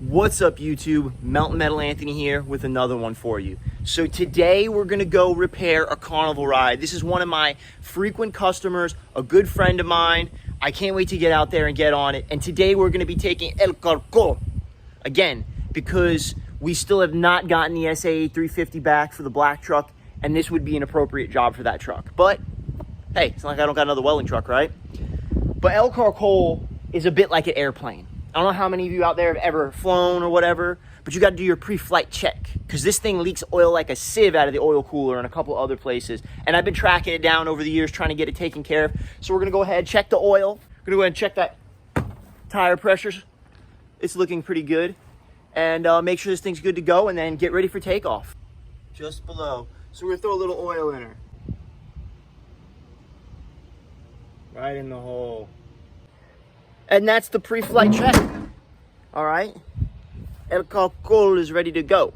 What's up, YouTube? Mountain Metal Anthony here with another one for you. So today we're gonna go repair a carnival ride. This is one of my frequent customers, a good friend of mine. I can't wait to get out there and get on it. And today we're gonna be taking El Carco again, because we still have not gotten the SA 350 back for the black truck, and this would be an appropriate job for that truck. But hey, it's not like I don't got another welding truck, right? But El Carco is a bit like an airplane. I don't know how many of you out there have ever flown or whatever, but you got to do your pre-flight check, because this thing leaks oil like a sieve out of the oil cooler and a couple other places. And I've been tracking it down over the years, trying to get it taken care of. So we're going to go ahead, check the oil. We're going to go ahead and check that tire pressures. It's looking pretty good. And make sure this thing's good to go, and then get ready for takeoff. Just below. So we're going to throw a little oil in her. Right in the hole. And that's the pre-flight check. All right. El Carco is ready to go.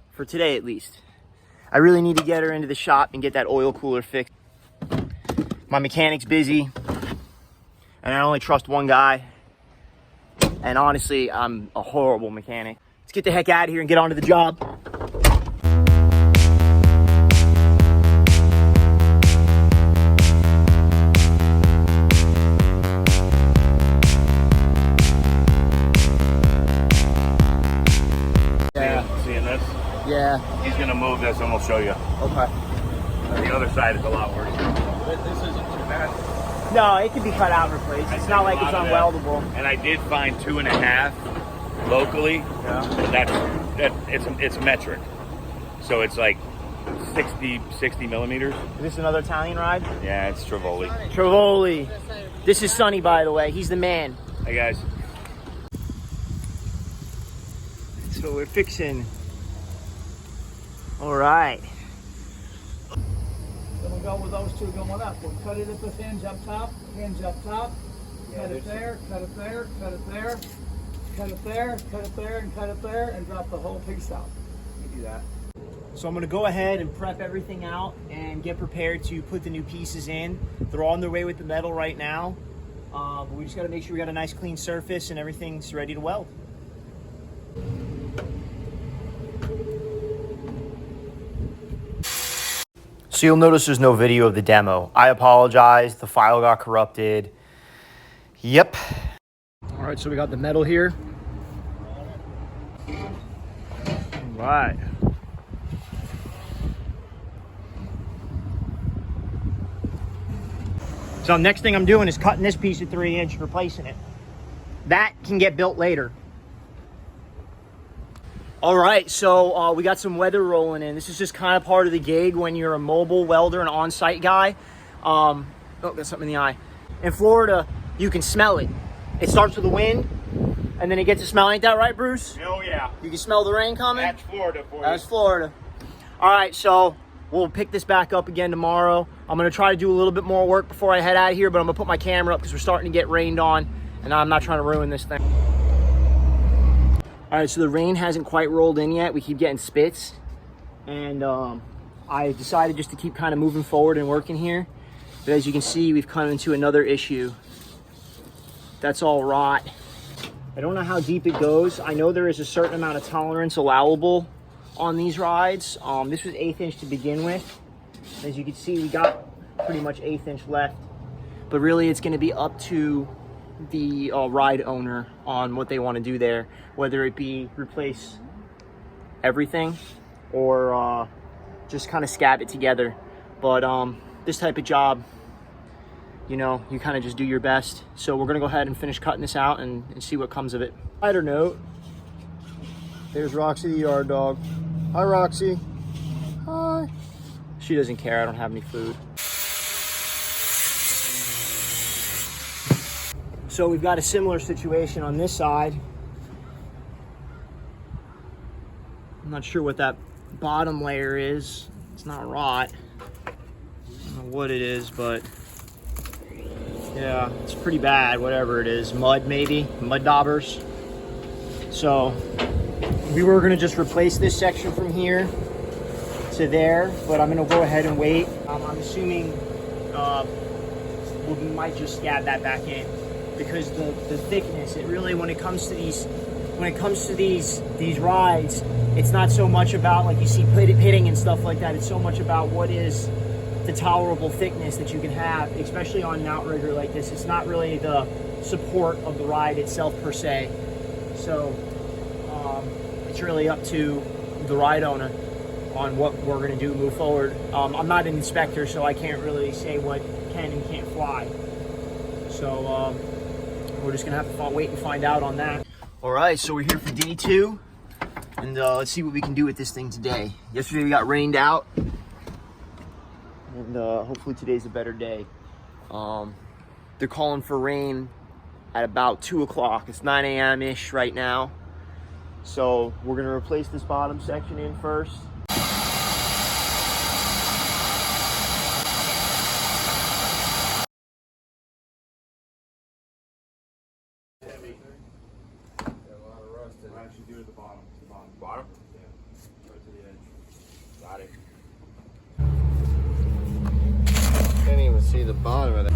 For today, at least. I really need to get her into the shop and get that oil cooler fixed. My mechanic's busy. And I only trust one guy. And honestly, I'm a horrible mechanic. Let's get the heck out of here and get on to the job. Yeah. He's going to move this and we'll show you. Okay. The other side is a lot worse. But this isn't too bad. No, it can be cut out and replaced. It's not like it's unweldable. And I did find 2.5 locally. Yeah. But it's metric. So it's like 60 millimeters. Is this another Italian ride? Yeah, it's Trivoli. Trivoli. This is Sonny, by the way. He's the man. Hey, guys. So we're fixing. All right. Then we'll go with those two going up. We'll cut it at the hinge up top, cut it there, cut it there, cut it there, cut it there, cut it there, and cut it there, and drop the whole piece out. You do that. So I'm gonna go ahead and prep everything out and get prepared to put the new pieces in. They're on their way with the metal right now. But we just gotta make sure we got a nice clean surface and everything's ready to weld. So you'll notice there's no video of the demo. I apologize, the file got corrupted. Yep. All right, so we got the metal here. All right. So next thing I'm doing is cutting this piece of 3-inch, replacing it. That can get built later. All right, so we got some weather rolling in. This is just kind of part of the gig when you're a mobile welder and on-site guy. Oh, got something in the eye. In Florida, you can smell it. It starts with the wind, and then it gets to smell. Ain't that right, Bruce? Oh, yeah. You can smell the rain coming? That's Florida for you. That's Florida. All right, so we'll pick this back up again tomorrow. I'm going to try to do a little bit more work before I head out of here, but I'm going to put my camera up because we're starting to get rained on, and I'm not trying to ruin this thing. All right, so the rain hasn't quite rolled in yet. We keep getting spits. And I decided just to keep kind of moving forward and working here. But as you can see, we've come into another issue. That's all rot. I don't know how deep it goes. I know there is a certain amount of tolerance allowable on these rides. This was 1/8 inch to begin with. As you can see, we got pretty much 1/8 inch left. But really, it's gonna be up to the ride owner on what they want to do there, whether it be replace everything or just kind of scab it together. But this type of job, you know, you kind of just do your best. So we're gonna go ahead and finish cutting this out and see what comes of it. Lighter note, there's Roxy the yard dog. Hi, Roxy. Hi. She doesn't care, I don't have any food. So we've got a similar situation on this side. I'm not sure what that bottom layer is. It's not rot. I don't know what it is, but yeah, it's pretty bad, whatever it is. Mud maybe, mud daubers. So we were gonna just replace this section from here to there, but I'm gonna go ahead and wait. I'm assuming we might just scab that back in, because the thickness, it really, when it comes to these when it comes to these rides, it's not so much about, like you see pitting and stuff like that. It's so much about what is the tolerable thickness that you can have, especially on an outrigger like this. It's not really the support of the ride itself per se. So it's really up to the ride owner on what we're going to do move forward. I'm not an inspector, so I can't really say what can and can't fly. So we're just going to have to wait and find out on that. All right, so we're here for day 2, and let's see what we can do with this thing today. Yesterday we got rained out, and hopefully today's a better day. They're calling for rain at about 2 o'clock. It's 9 a.m.-ish right now. So we're gonna replace this bottom section in first. Why don't you do it at the bottom? Bottom? Yeah. Right to the edge. Got it. Can't even see the bottom of it.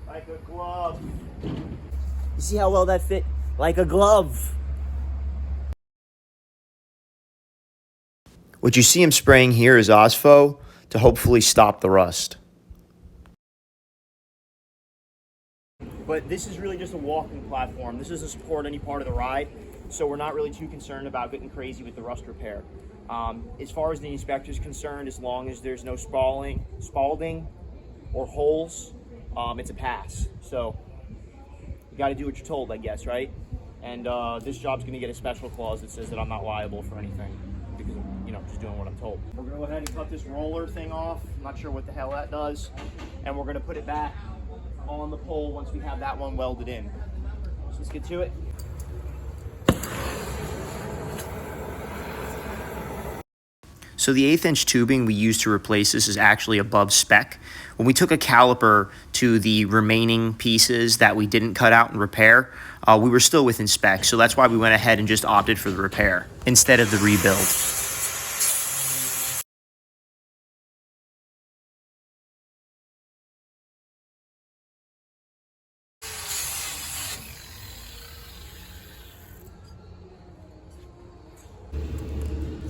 Like a glove. You see how well that fit? Like a glove. What you see him spraying here is Osfo to hopefully stop the rust. But this is really just a walking platform. This doesn't support any part of the ride, so we're not really too concerned about getting crazy with the rust repair. As far as the inspector's concerned, as long as there's no spalding or holes, it's a pass. So you got to do what you're told, I guess, right? And this job's going to get a special clause that says that I'm not liable for anything because I'm, just doing what I'm told. We're going to go ahead and cut this roller thing off. I'm not sure what the hell that does. And we're going to put it back on the pole once we have that one welded in. So let's get to it. So the 1/8 inch tubing we used to replace this is actually above spec. When we took a caliper to the remaining pieces that we didn't cut out and repair, we were still within spec. So that's why we went ahead and just opted for the repair instead of the rebuild.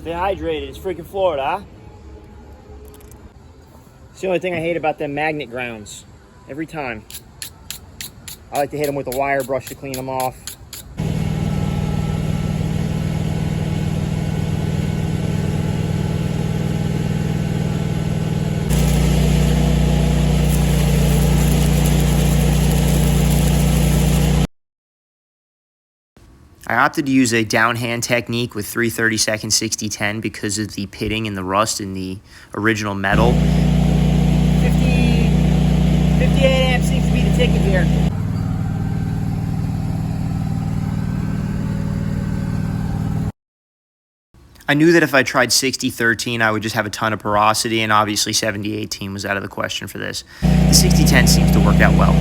Stay hydrated. It's freaking Florida, huh? It's the only thing I hate about them magnet grounds. Every time. I like to hit them with a wire brush to clean them off. I opted to use a downhand technique with 3/32 60-10 because of the pitting and the rust in the original metal. 58 amps seems to be the ticket here. I knew that if I tried 60-13, I would just have a ton of porosity, and obviously 70-18 was out of the question for this. The 60-10 seems to work out well.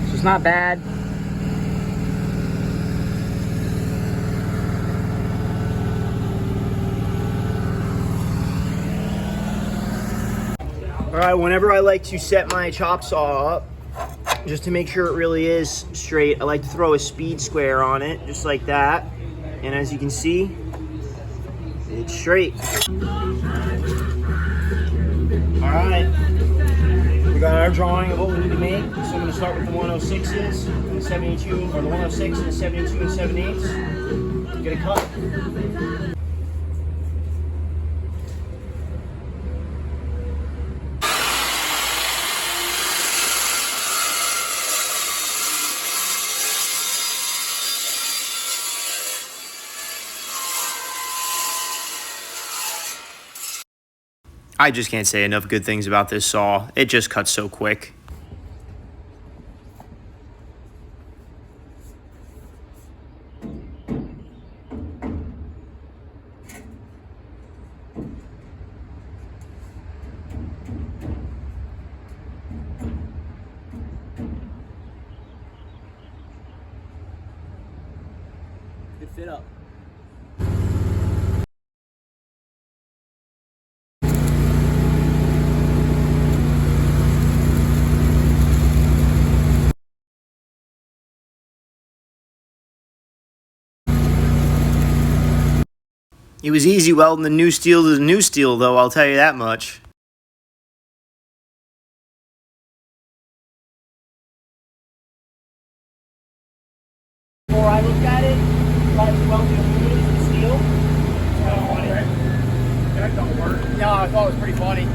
So it's not bad. All right, whenever I like to set my chop saw up, just to make sure it really is straight, I like to throw a speed square on it, just like that. And as you can see, it's straight. All right, we got our drawing of what we need to make. So I'm gonna start with the 106s, and the 72, or the 106 and the 72 and 7/8. Get a cut. I just can't say enough good things about this saw. It just cuts so quick. fit up. It was easy welding the new steel to the new steel, though, I'll tell you that much. Before I looked at it, I was welding aluminum and steel. That don't work. No, I thought it was pretty funny.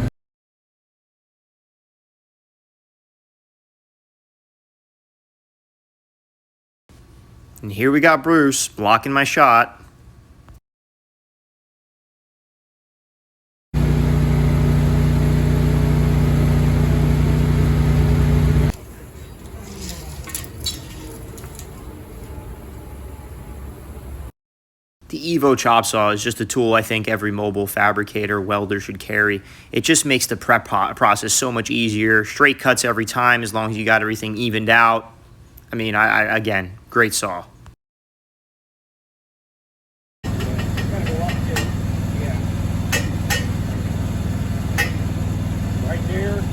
And here we got Bruce blocking my shot. The Evo chop saw is just a tool I think every mobile fabricator, welder should carry. It just makes the prep process so much easier. Straight cuts every time as long as you got everything evened out. I mean, again, great saw. Right there.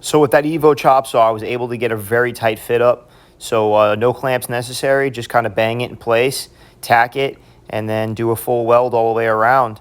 So with that Evo chop saw, I was able to get a very tight fit up. So no clamps necessary, just kind of bang it in place, tack it, and then do a full weld all the way around.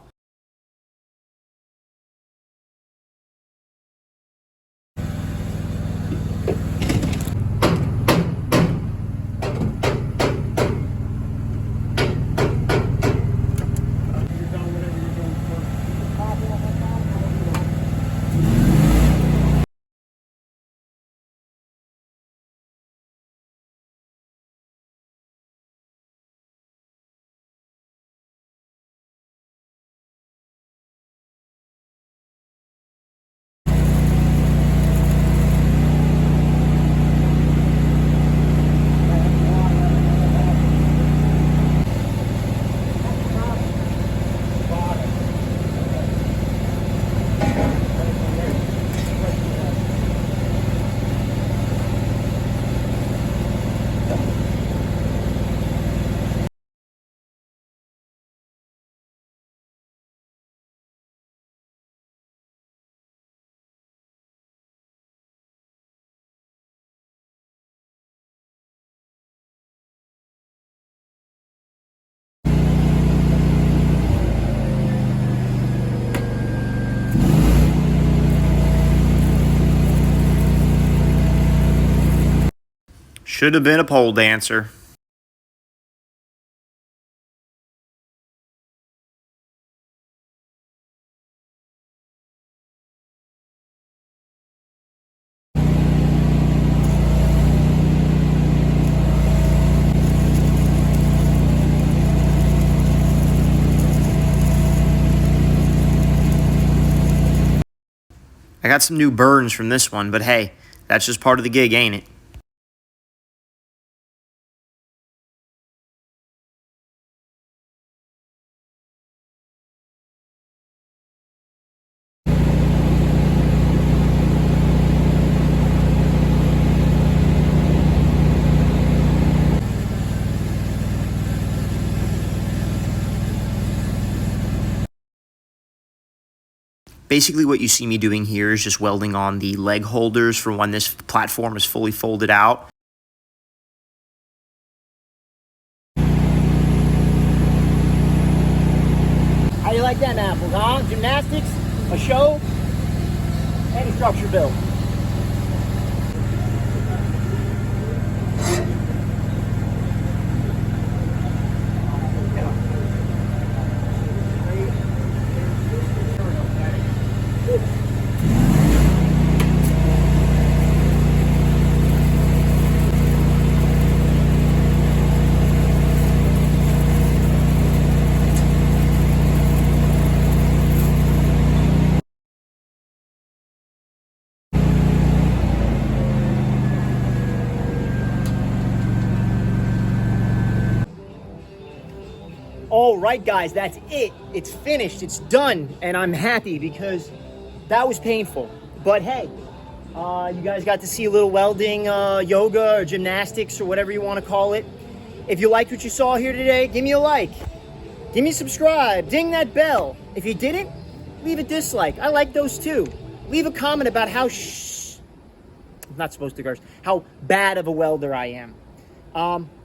Should have been a pole dancer. I got some new burns from this one, but hey, that's just part of the gig, ain't it? Basically what you see me doing here is just welding on the leg holders for when this platform is fully folded out. How do you like them apples, huh? Gymnastics, a show, and a structure build. All right, guys, that's it. It's finished. It's done. And I'm happy because that was painful. But hey, you guys got to see a little welding, yoga, or gymnastics, or whatever you want to call it. If you liked what you saw here today, give me a like. Give me a subscribe. Ding that bell. If you didn't, leave a dislike. I like those too. Leave a comment about how I'm not supposed to curse. How bad of a welder I am.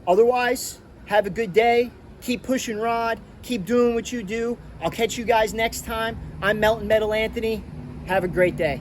Otherwise, have a good day. Keep pushing rod. Keep doing what you do. I'll catch you guys next time. I'm Melton Metal Anthony. Have a great day.